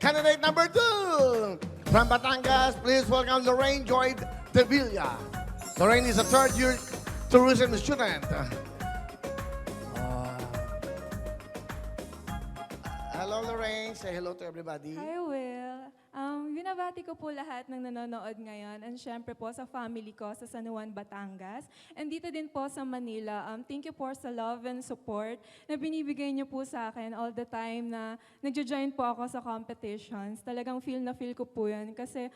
Candidate number 2. From Batangas, please welcome Lorraine Joy de Villa. Lorraine is a third-year tourism student. Hello, Lorraine. Say hello to everybody. Hi, Will. Binabati ko po lahat ng nanonood ngayon and syempre po sa family ko sa San Juan, Batangas. And dito din po sa Manila, thank you po sa love and support na binibigay niyo po sa akin all the time na nagjo-join po ako sa competitions. Talagang feel na feel ko po yun kasi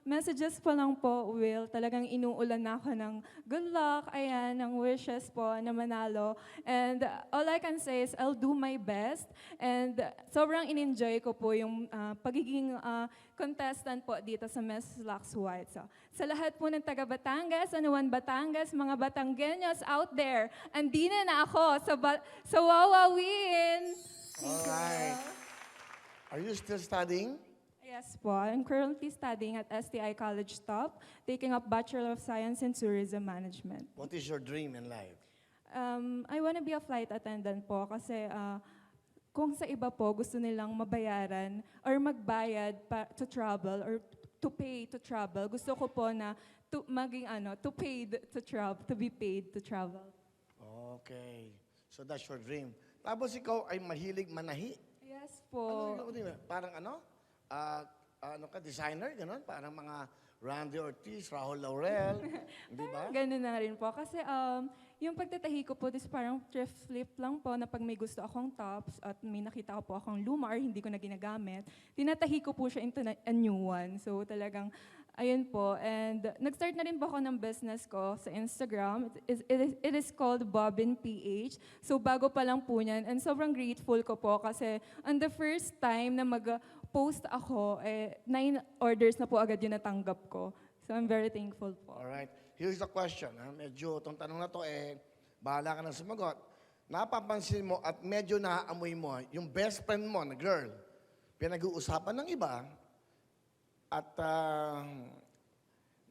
messages pa lang po, Will, talagang inuulan na ako ng good luck, ayan, ng wishes po na manalo. And all I can say is I'll do my best and sobrang in-enjoy ko po yung pagiging contestant po dito sa Miss Lux White. So, sa lahat po ng taga Batangas, San Juan, Batangas, mga Batanggenyos out there, andina na ako sa Wawawin. Alright. Are you still studying? Yes po, I'm currently studying at STI College Top, taking up Bachelor of Science in Tourism Management. What is your dream in life? I want to be a flight attendant po kasi kung sa iba po gusto nilang mabayaran or magbayad to travel or to pay to travel, gusto ko po na to be paid to travel. Okay. So that's your dream. Tapos ikaw ay mahilig manahi. Yes po. Ano yung parang designer, gano'n? Parang mga Randy Ortiz, Rahul Laurel, di ba? Ganun na rin po. Kasi yung pagtatahi ko po is parang thrift flip lang po na pag may gusto akong tops at may nakita ko po akong luma or hindi ko na ginagamit, tinatahi ko po siya into a new one. So talagang, ayun po. And nag-start na rin po ako ng business ko sa Instagram. It is called Bobbin PH. So bago pa lang po niyan. And sobrang grateful ko po kasi on the first time na mag-post ako, 9 orders na po agad yung natanggap ko. So I'm very thankful po. Alright. Here's the question. Medyo, itong tanong na to, bahala ka na sumagot. Napapansin mo at medyo naaamoy mo, yung best friend mo na girl, pinag-uusapan ng iba at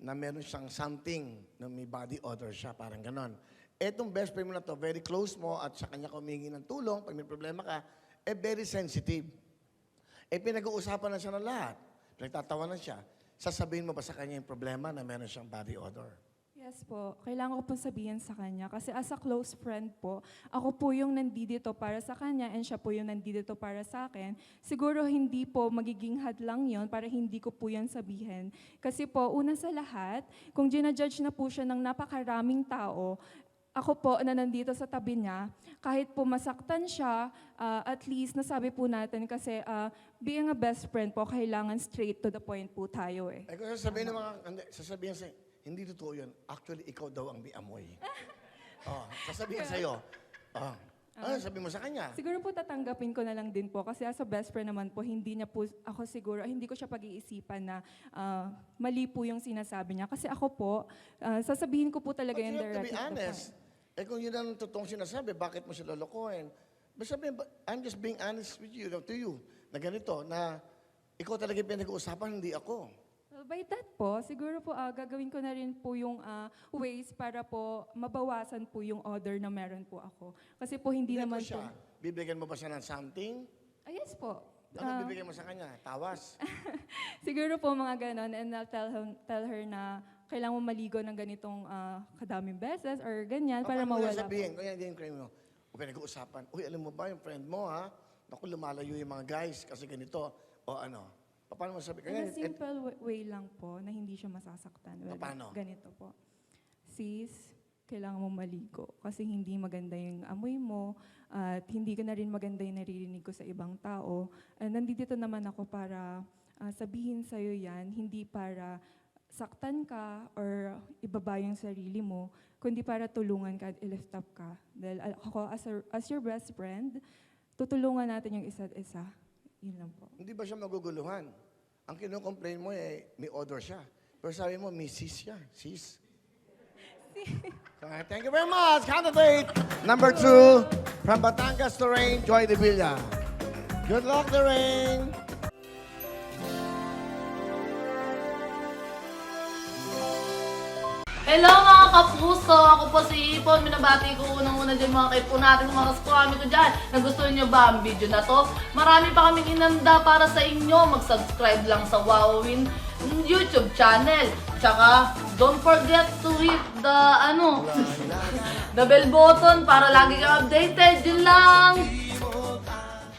na meron siyang something na may body odor siya, parang ganon. Etong best friend mo na to, very close mo at sa kanya humingi ng tulong, pag may problema ka, very sensitive. Pinag-uusapan na siya ng lahat. Pinagtatawanan siya. Sasabihin mo ba sa kanya yung problema na meron siyang body odor? Yes po. Kailangan ko po sabihin sa kanya kasi as a close friend po, ako po yung nandito para sa kanya and siya po yung nandito para sa akin. Siguro hindi po magiging hadlang yon para hindi ko po yan sabihin. Kasi po, una sa lahat, kung ginajudge na po siya ng napakaraming tao, ako po na nandito sa tabi niya, kahit po masaktan siya, at least nasabi po natin kasi being a best friend po, kailangan straight to the point po tayo eh. Kung sasabihin ng mga, sasabihin sa'yo, hindi totoo yun. Actually, ikaw daw ang may amoy. Sasabihin sa'yo, ano sabihin mo sa kanya? Siguro po tatanggapin ko na lang din po kasi as a best friend naman po, hindi niya po ako siguro, hindi ko siya pag-iisipan na mali po yung sinasabi niya. Kasi ako po, sasabihin ko po talaga yung direct. To be honest, kung yun ang totoong sinasabi, bakit mo siya lolokohin? Sabihin, I'm just being honest with you, to you, na ganito, na ikaw talaga yung pinag-uusapan, hindi ako. Well, by that po, siguro po gagawin ko na rin po yung ways para po mabawasan po yung order na meron po ako. Kasi po hindi naman siya, bibigyan mo ba siya ng something? Yes po. Ano bibigyan mo sa kanya? Tawas? Siguro po mga ganon and I'll tell her na kailangan mo maligo ng ganitong kadaming beses or ganyan para mawala po. Sabihin, kaya hindi yung crime mo. O pinag-uusapan, uy, alam mo ba yung friend mo, ha? Naku, lumalayo yung mga guys kasi ganito. O ano? Paano mo sabi? In a simple way lang po na hindi siya masasaktan. Well, paano? Ganito po. Sis, kailangan mo maligo kasi hindi maganda yung amoy mo at hindi ka na rin maganda yung naririnig ko sa ibang tao. And nandito naman ako para sabihin sa'yo yan, hindi para saktan ka or ibaba yung sarili mo, kundi para tulungan ka at i-lift up ka. Dahil ako, as your best friend, tutulungan natin yung isa't isa. Yun lang po. Hindi ba siya maguguluhan? Ang kino-complain mo may odor siya. Pero sabi mo, may sis siya. Sis. Thank you very much. Candidate number 2 from Batangas, Lorraine Joy de Villa. Good luck, Lorraine. Hello mga kapuso! Ako po si Ipon. Minabati ko unang-una dyan mga kaipo natin, mga kaskwami ko dyan. Nagustuhan nyo ba ang video na to? Marami pa kaming inanda para sa inyo. Mag-subscribe lang sa Wowin YouTube channel. Tsaka, don't forget to hit the, the bell button para lagi kang updated. Yun lang!